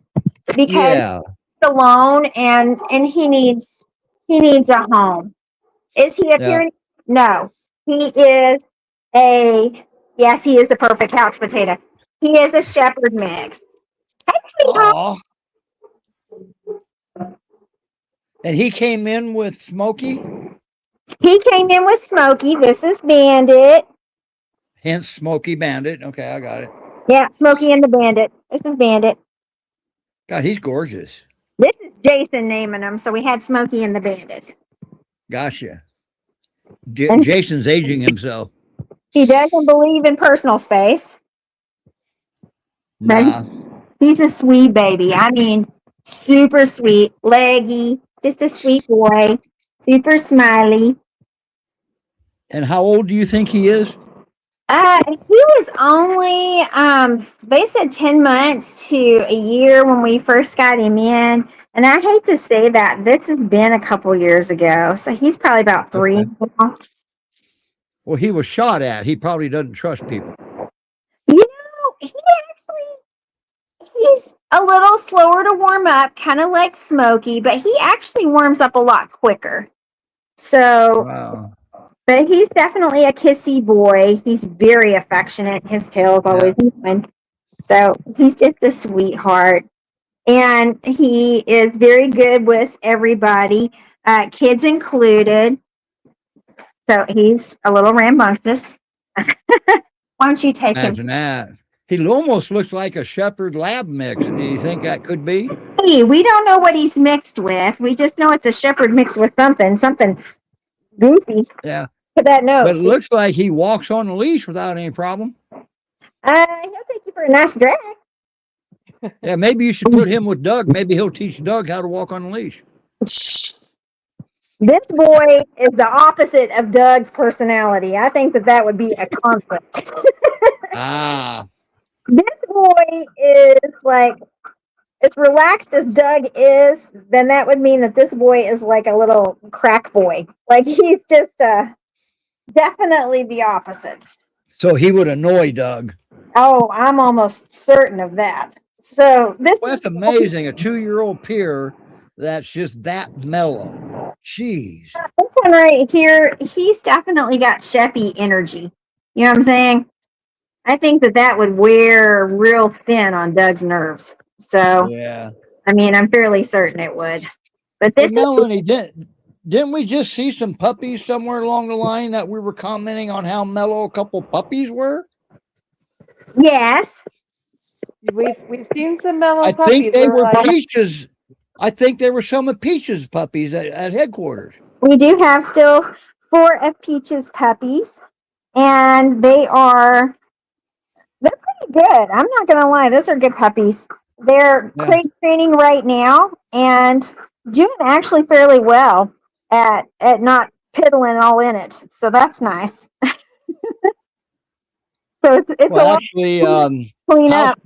because he's alone and he needs a home. Is he a Pyrenees? No. He is yes, he is the perfect couch potato. He is a shepherd mix. And he came in with Smokey? He came in with Smokey. This is Bandit. Hence Smokey Bandit. Okay, I got it. Yeah, Smokey and the Bandit. This is Bandit. God, he's gorgeous. This is Jason naming him, so we had Smokey and the Bandit. Gotcha. Jason's aging himself. He doesn't believe in personal space. Nah. He's a sweet baby. I mean, super sweet, leggy, just a sweet boy, super smiley. And how old do you think he is? He was only, they said 10 months to a year when we first got him in. And I hate to say that this has been a couple years ago. So he's probably about 3 now. Well, he was shot at. He probably doesn't trust people. He's a little slower to warm up, kind of like Smokey, but he actually warms up a lot quicker. So, wow. But he's definitely a kissy boy. He's very affectionate. His tail's always moving. So he's just a sweetheart. And he is very good with everybody, kids included. So he's a little rambunctious. Why don't you take him? That. He almost looks like a shepherd lab mix. Do you think that could be? Hey, we don't know what he's mixed with. We just know it's a shepherd mixed with something goofy. Yeah. Put that note. But it looks like he walks on the leash without any problem. He'll take you for a nice drag. Yeah, maybe you should put him with Doug. Maybe he'll teach Doug how to walk on the leash. This boy is the opposite of Doug's personality. I think that would be a conflict. Ah, This boy is like as relaxed as Doug is, then that would mean that this boy is like a little crack boy. Like he's just definitely the opposite. so he would annoy Doug. Oh, I'm almost certain of that. So this Well, that's amazing. A 2-year-old peer that's just that mellow. Jeez. this one right here, he's definitely got Sheppy energy. You know what I'm saying? I think that would wear real thin on Doug's nerves. So, Yeah. I mean, I'm fairly certain it would. But Hey, this is Melanie, didn't we just see some puppies somewhere along the line that we were commenting on how mellow a couple puppies were? yes. We've seen some mellow I puppies. think they We're were like, Peaches. I think there were some of Peaches puppies at headquarters. We do have still 4 of Peach's puppies, and they're pretty good. I'm not gonna lie, those are good puppies. They're Yeah. crate training right now and doing actually fairly well at not piddling all in it. So that's nice. So it's a Well, lot actually, to clean up.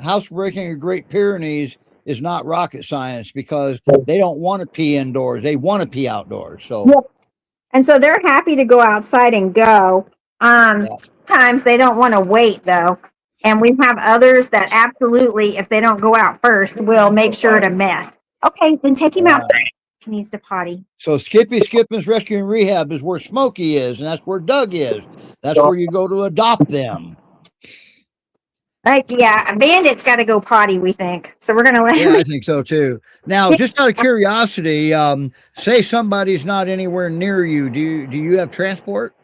housebreaking a Great Pyrenees is not rocket science because they don't want to pee indoors; they want to pee outdoors. So, Yep. And so they're happy to go outside and go. Yeah. Sometimes they don't want to wait though. And we have others that absolutely, if they don't go out first, will make sure to mess. Okay, then take him out. He needs to potty. so Skippy Skippins Rescue Rehab is where Smokey is, and that's where Doug is. That's where you go to adopt them. Right? Yeah, a bandit's got to go potty. We think so. We're gonna let Yeah, him. I think so too. Now, just out of curiosity, say somebody's not anywhere near you. Do you have transport?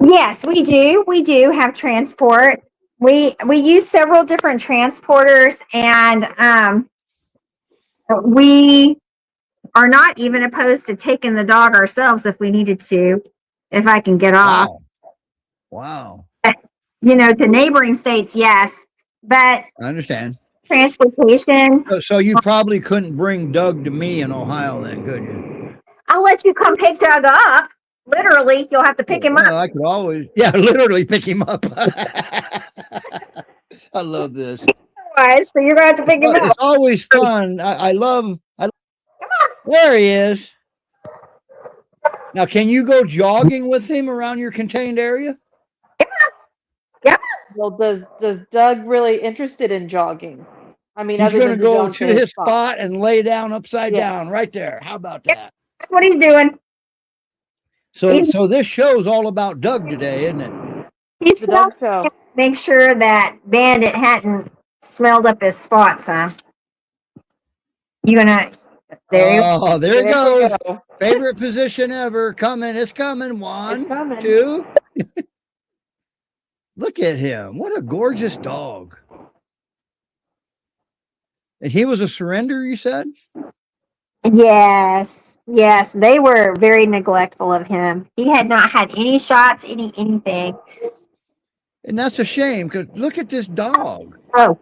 Yes, we do. We do have transport. We use several different transporters, and we are not even opposed to taking the dog ourselves if we needed to, if I can get off. Wow. You know, to neighboring states, yes, but I understand. transportation. So you probably couldn't bring Doug to me in Ohio then, could you? I'll let you come pick Doug up. Literally, you'll have to pick him up. Well, I could always, literally pick him up. I love this. So you're gonna have to pick him It's up. always fun. I love. There he is. Now, can you go jogging with him around your contained area? well, does Doug really interested in jogging? I mean, He's other going to than go jog to his spot and lay down upside down right there. How about that? That's what he's doing. So this show's all about Doug today, isn't it? He's The dog show. make sure that Bandit hadn't smelled up his spots, huh? You gonna there you Oh, there There it we goes. go. Favorite position ever. Coming. It's coming. One, It's coming. 2. Look at him. What a gorgeous dog. And he was a surrender, you said? Yes, they were very neglectful of him. He had not had any shots, anything. And that's a shame because look at this dog. Oh,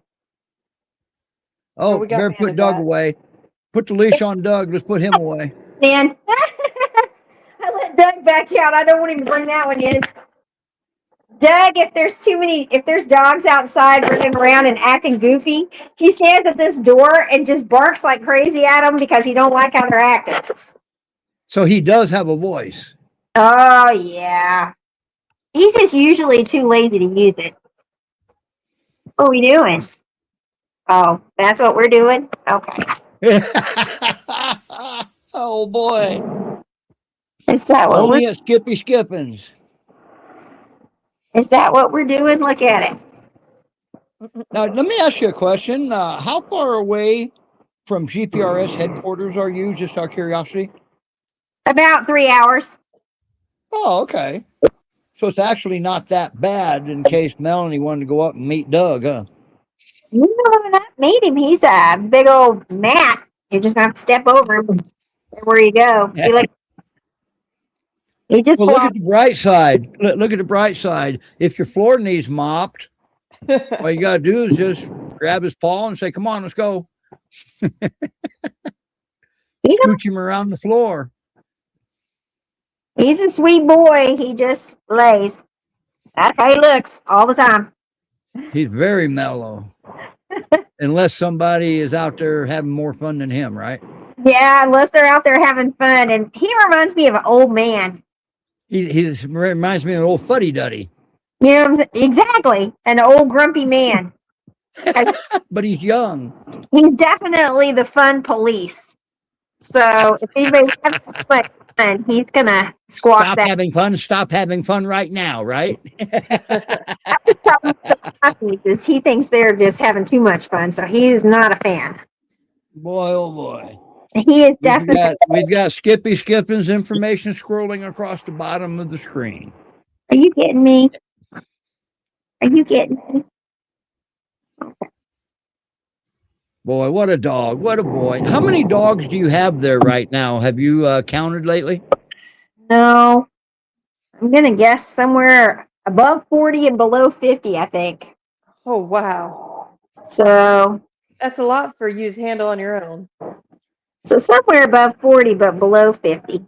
Oh, we got better put Bandit Doug back. away. Put the leash on Doug. Let's put him away. man. I let Doug back out. I don't want him to bring that one in. Doug, if there's dogs outside running around and acting goofy, he stands at this door and just barks like crazy at them because he don't like how they're acting. So he does have a voice. Oh yeah. He's just usually too lazy to use it. What are we doing? Oh, that's what we're doing? Okay. Oh boy. Is that what Only at Skippy Skippins. is that what we're doing? Look at it. Now, let me ask you a question. How far away from GPRS headquarters are you, just out of curiosity? About 3 hours. Oh, okay. So it's actually not that bad in case Melanie wanted to go up and meet Doug, huh? You know not meet him. He's a big old mat. You're just gonna have to step over him. Where you go. See, like he just Well, look at the bright side. Look at the bright side. If your floor needs mopped, all you got to do is just grab his paw and say, come on, let's go. Scooch him around the floor. He's a sweet boy. He just lays. That's how he looks all the time. He's very mellow. Unless somebody is out there having more fun than him, right? Yeah, unless they're out there having fun. And he reminds me of an old man. He reminds me of an old fuddy duddy, You know what I'm saying? Exactly. An old grumpy man. but he's young. He's definitely the fun police. So if anybody's having so much fun, he's going to squash Stop that. having fun. Stop having fun right now, right? That's the problem with Skippy, is he thinks they're just having too much fun. So he is not a fan. Boy, oh boy. He is definitely. We've got Skippy Skippins information scrolling across the bottom of the screen. Are you getting me? Are you getting me? Boy, what a dog. What a boy. How many dogs do you have there right now? Have you counted lately? No. I'm going to guess somewhere above 40 and below 50, I think. Oh, wow. So That's a lot for you to handle on your own. somewhere above 40, but below 50.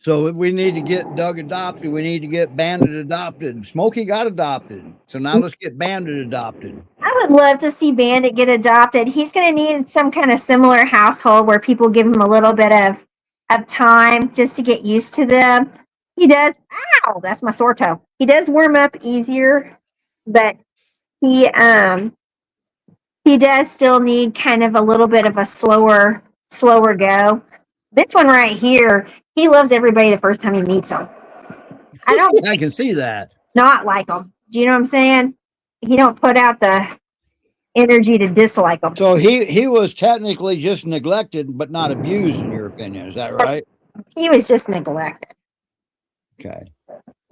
So we need to get Doug adopted. We need to get Bandit adopted. Smokey got adopted. So now let's get Bandit adopted. I would love to see Bandit get adopted. He's going to need some kind of similar household where people give him a little bit of time just to get used to them. He does. Ow, that's my sore toe. He does warm up easier, but he does still need kind of a little bit of a slower go. This one right here, he loves everybody the first time he meets them. I don't I can see that. not like them. Do you know what I'm saying? He don't put out the energy to dislike them. So he was technically just neglected, but not abused, in your opinion. Is that right? He was just neglected. Okay.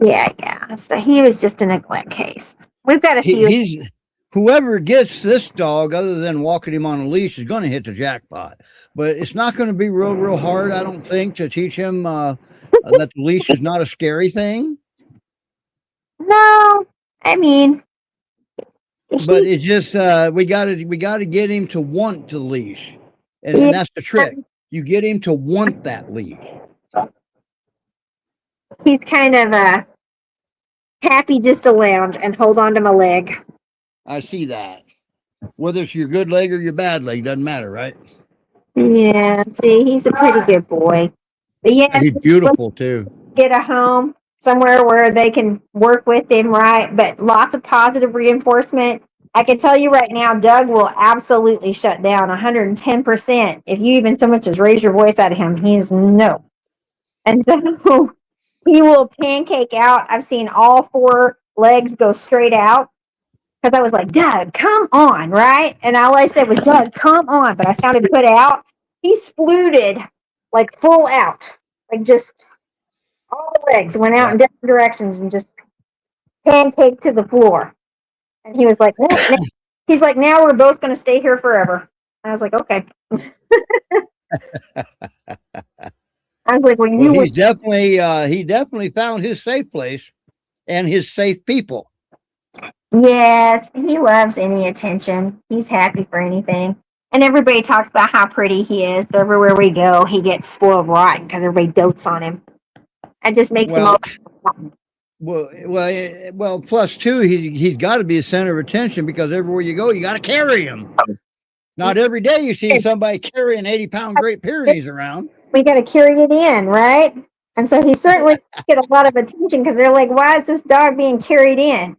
Yeah. So he was just a neglect case. We've got a few. He's whoever gets this dog, other than walking him on a leash, is going to hit the jackpot. But it's not going to be real hard, I don't think, to teach him that the leash is not a scary thing. No, I mean, But it's just we got to get him to want the leash, and that's the trick. You get him to want that leash. He's kind of happy just to lounge and hold on to my leg. I see that. Whether it's your good leg or your bad leg, doesn't matter, right? Yeah, see, he's a pretty good boy. But yeah, He's beautiful too. get a home somewhere where they can work with him, right? But lots of positive reinforcement. I can tell you right now, Doug will absolutely shut down 110%. If you even so much as raise your voice at him, he's no. And so he will pancake out. I've seen all 4 legs go straight out. Because I was like, Doug, come on, right? And all I said was, Doug, come on. But I sounded put out. He splooted like full out. Like just all the legs went out in different directions and just pancaked to the floor. And he was like, he's like, now we're both going to stay here forever. I was like, okay. I was like, well, He's definitely he definitely found his safe place and his safe people. Yes, he loves any attention. He's happy for anything. And everybody talks about how pretty he is. So everywhere we go, he gets spoiled rotten because everybody dotes on him. It just makes him all. Well. Plus two, he's got to be a center of attention because everywhere you go, you got to carry him. Not every day you see somebody carrying 80-pound Great Pyrenees around. We got to carry it in, right? And so he certainly get a lot of attention because they're like, "Why is this dog being carried in?"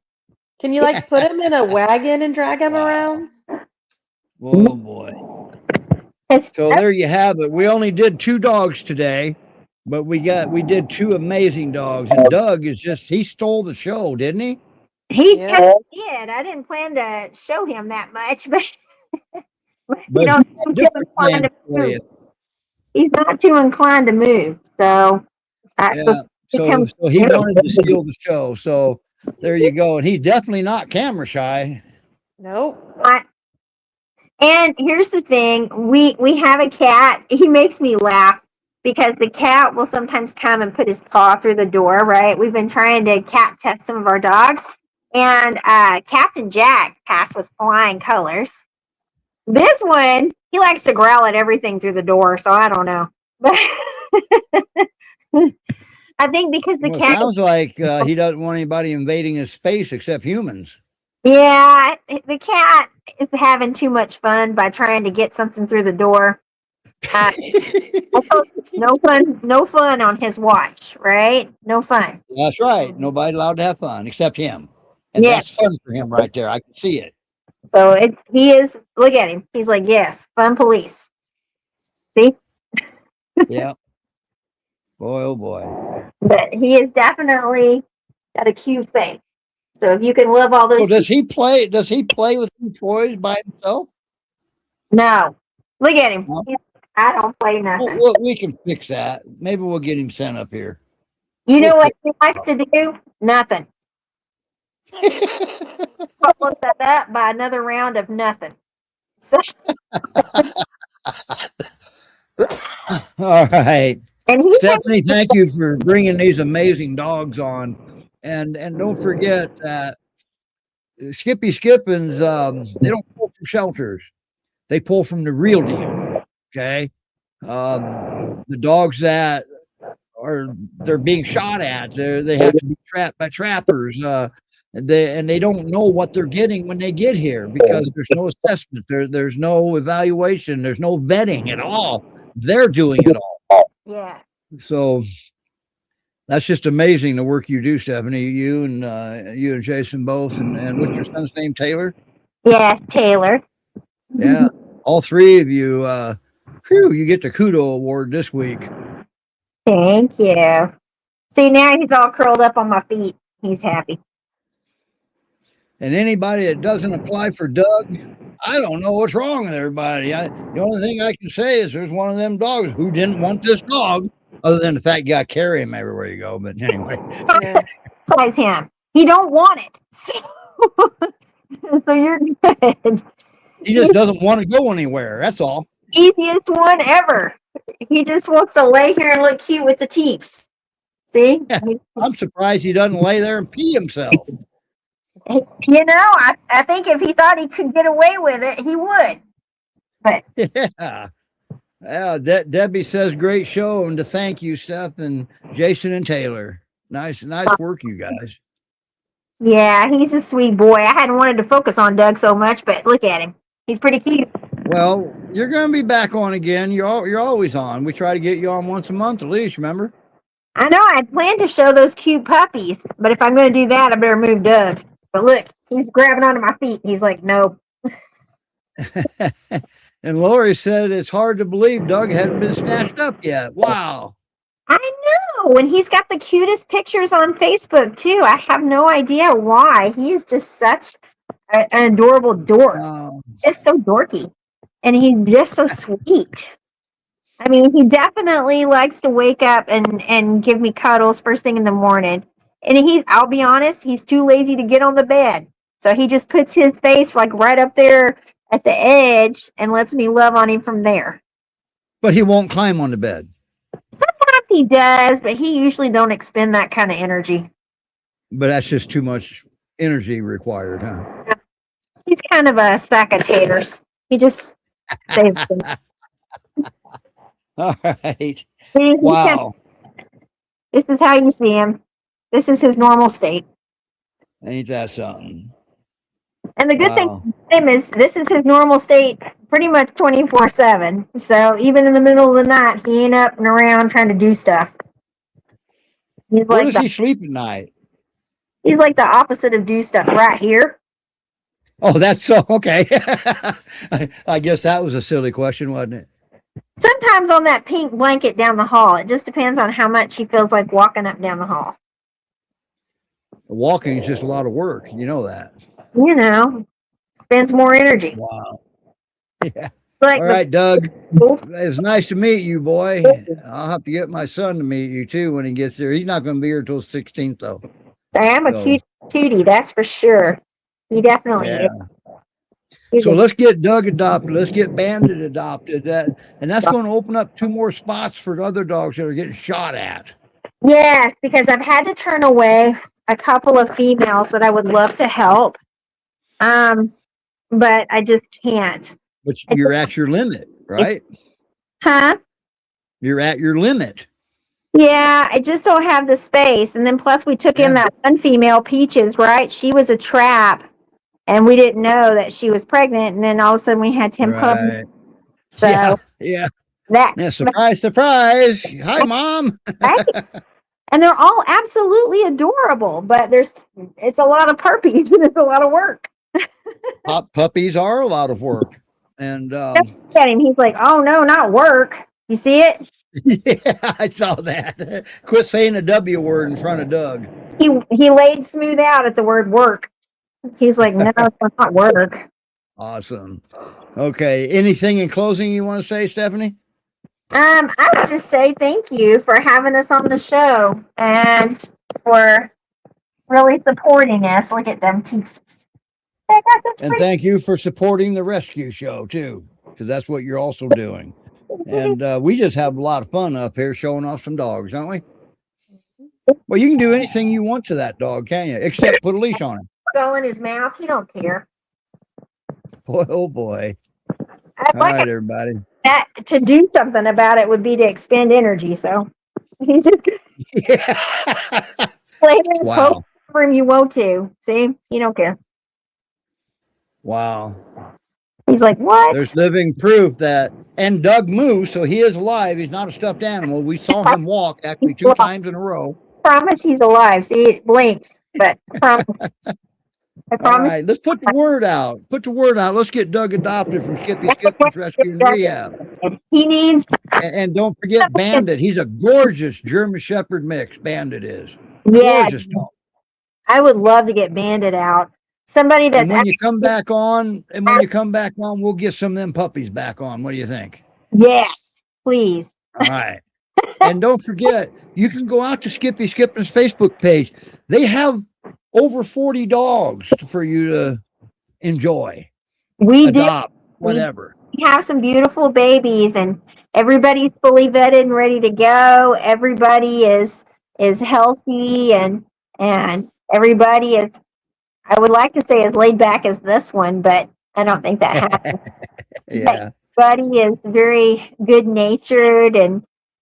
Can you like put him in a wagon and drag him around? Oh boy. So there you have it. We only did 2 dogs today, but we did 2 amazing dogs. And Doug he stole the show, didn't he? He did. I didn't plan to show him that much, but you know, he's not too inclined to move. So, so he wanted to steal the show. So there you go. And he's definitely not camera shy. Nope. And here's the thing. We have a cat. He makes me laugh because the cat will sometimes come and put his paw through the door, right? We've been trying to cat test some of our dogs. And Captain Jack passed with flying colors. This one, he likes to growl at everything through the door, so I don't know. But I think because the Well, it cat, sounds like he doesn't want anybody invading his space except humans. yeah, the cat is having too much fun by trying to get something through the door. I told you, no fun on his watch, right? No fun. That's right. Nobody allowed to have fun except him. And Yes. that's fun for him right there. I can see it. So he is. Look at him. He's like, yes, fun police. See, Yeah. Boy, oh boy. but he is definitely got a cute face. So if you can love all So those, does he play? Does he play with some toys by himself? no, look at him. No? I don't play nothing. We can fix that. Maybe we'll get him sent up here. You know We'll what he likes to do? Nothing. Follow that up by another round of nothing. So, All right. and he's Stephanie, thank you for bringing these amazing dogs on. And don't forget that Skippy Skippins, they don't pull from shelters. They pull from the real deal. Okay. The dogs that they're being shot at, they have to be trapped by trappers. They don't know what they're getting when they get here because there's no assessment, there's no evaluation, there's no vetting at all. They're doing it all. yeah. So that's just amazing the work you do, Stephanie. You and Jason both, and what's your son's name? Taylor. Yes, Taylor. Yeah, all three of you. You get the kudo award this week. Thank you. See, now he's all curled up on my feet. He's happy. And anybody that doesn't apply for Doug, I don't know what's wrong with everybody. The only thing I can say is there's one of them dogs who didn't want this dog, other than the fact you got to carry him everywhere you go. But anyway, Besides him, he don't want it. So you're good. he just doesn't want to go anywhere. That's all. Easiest one ever. He just wants to lay here and look cute with the teeps. See? I'm surprised he doesn't lay there and pee himself. You know, I think if he thought he could get away with it, he would. But yeah. Debbie says great show, and to thank you, Steph and Jason and Taylor. Nice work, you guys. yeah, he's a sweet boy. I hadn't wanted to focus on Doug so much, but look at him. He's pretty cute. Well, you're going to be back on again. You're always on. We try to get you on once a month at least, remember? I know I had planned to show those cute puppies, but if I'm going to do that, I better move Doug. But look, he's grabbing onto my feet. He's like, no. And Lori said it's hard to believe Doug hadn't been snatched up yet. Wow. I know. And he's got the cutest pictures on Facebook, too. I have no idea why. He is just such an adorable dork. Just so dorky. And he's just so sweet. I mean, he definitely likes to wake up and give me cuddles first thing in the morning. And I'll be honest, he's too lazy to get on the bed. So he just puts his face like right up there at the edge and lets me love on him from there. But he won't climb on the bed. Sometimes he does, but he usually don't expend that kind of energy. But that's just too much energy required, huh? He's kind of a sack of taters. He just saves them. All right. Wow. This is how you see him. This is his normal state. Ain't that something? And the good thing for him is this is his normal state pretty much 24/7. So even in the middle of the night, he ain't up and around trying to do stuff. Where does he sleep at night? He's like the opposite of do stuff right here. Oh, that's so okay. I guess that was a silly question, wasn't it? Sometimes on that pink blanket down the hall. It just depends on how much he feels like walking up and down the hall. Walking is just a lot of work. You know that. You know, spends more energy. Wow. Yeah. Like all right, Doug. It's nice to meet you, boy. I'll have to get my son to meet you too when he gets there. He's not going to be here until the 16th, though. I am a cute tootie, that's for sure. He definitely is. So let's get Doug adopted. Let's get Bandit adopted. And that's going to open up 2 more spots for other dogs that are getting shot at. Yes, because I've had to turn away a couple of females that I would love to help. But I just can't. But you're at your limit, right? Huh? You're at your limit. Yeah, I just don't have the space. And then plus we took in Yeah. that one female, Peaches, right? She was a trap and we didn't know that she was pregnant. And then all of a sudden we had 10 puppies. Right. So Yeah. that, Yeah. Surprise, surprise. Hi, Mom. right? And they're all absolutely adorable, but it's a lot of puppies and it's a lot of work. Puppies are a lot of work. And Look at him. He's like, oh no, not work. You see it? yeah, I saw that. Quit saying the W word in front of Doug. He laid smooth out at the word work. He's like, no, it's not work. Awesome. Okay. Anything in closing you want to say, Stephanie? I would just say thank you for having us on the show and for really supporting us. Look at them teeps. And thank you for supporting the rescue show too, because that's what you're also doing. And we just have a lot of fun up here showing off some dogs, don't we? Well, you can do anything you want to that dog, can you? Except put a leash on him. Go in his mouth. He don't care. Boy, oh boy. I'd All like right, everybody. that to do something about it would be to expend energy. So he just Yeah. play in Wow. room you want to. See, he don't care. Wow. He's like, what? There's living proof that, and Doug moves, so he is alive. He's not a stuffed animal. We saw him walk actually 2 times in a row. Promise he's alive. See, it blinks, but I promise. I All promise. right, let's put the word out. Put the word out. Let's get Doug adopted from Skippy Skippins Rescue Rehab. He needs. And don't forget Bandit. He's a gorgeous German Shepherd mix. Bandit is. Yeah, Gorgeous dog. I would love to get Bandit out. Somebody that's And when you come back on, we'll get some of them puppies back on. What do you think? yes, please. All right. And don't forget, you can go out to Skippy Skippins Facebook page. They have over 40 dogs for you to enjoy, We adopt, do. whatever. We have some beautiful babies, and everybody's fully vetted and ready to go. Everybody is healthy, and everybody is. I would like to say as laid back as this one, but I don't think that happens. Yeah. Everybody is very good natured,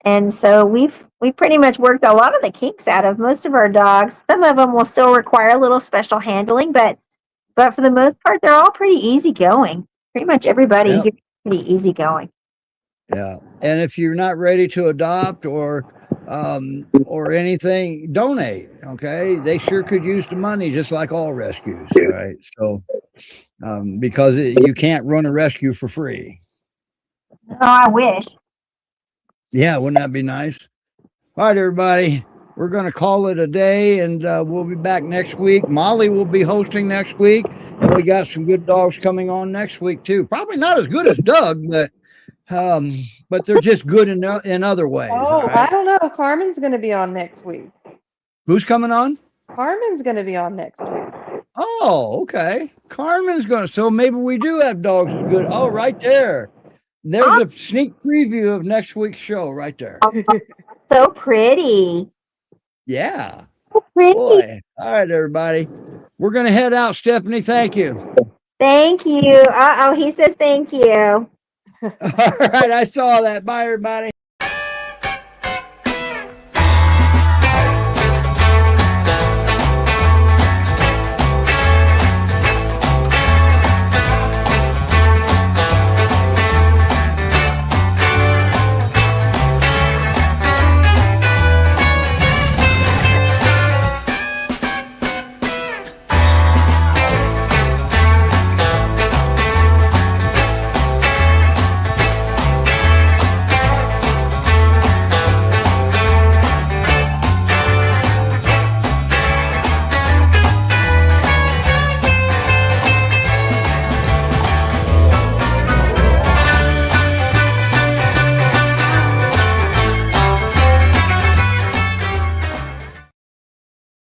and so we pretty much worked a lot of the kinks out of most of our dogs. Some of them will still require a little special handling, but for the most part, they're all pretty easygoing. Pretty much everybody Yep. here is pretty easygoing. Yeah. And if you're not ready to adopt or anything, donate. Okay. They sure could use the money just like all rescues. Right. So, because you can't run a rescue for free. Oh, I wish. Yeah. Wouldn't that be nice? All right, everybody. We're going to call it a day, and we'll be back next week. Molly will be hosting next week, and we got some good dogs coming on next week too. Probably not as good as Doug, but they're just good in other ways. Oh, right? I don't know. Carmen's going to be on next week. Who's coming on? Carmen's going to be on next week. Oh, okay. Carmen's going to. So maybe we do have dogs as good. Oh, right there. There's a sneak preview of next week's show right there. So pretty. Yeah. So pretty. Boy. All right, everybody. We're going to head out, Stephanie. Thank you. Thank you. He says thank you. All right. I saw that. Bye, everybody.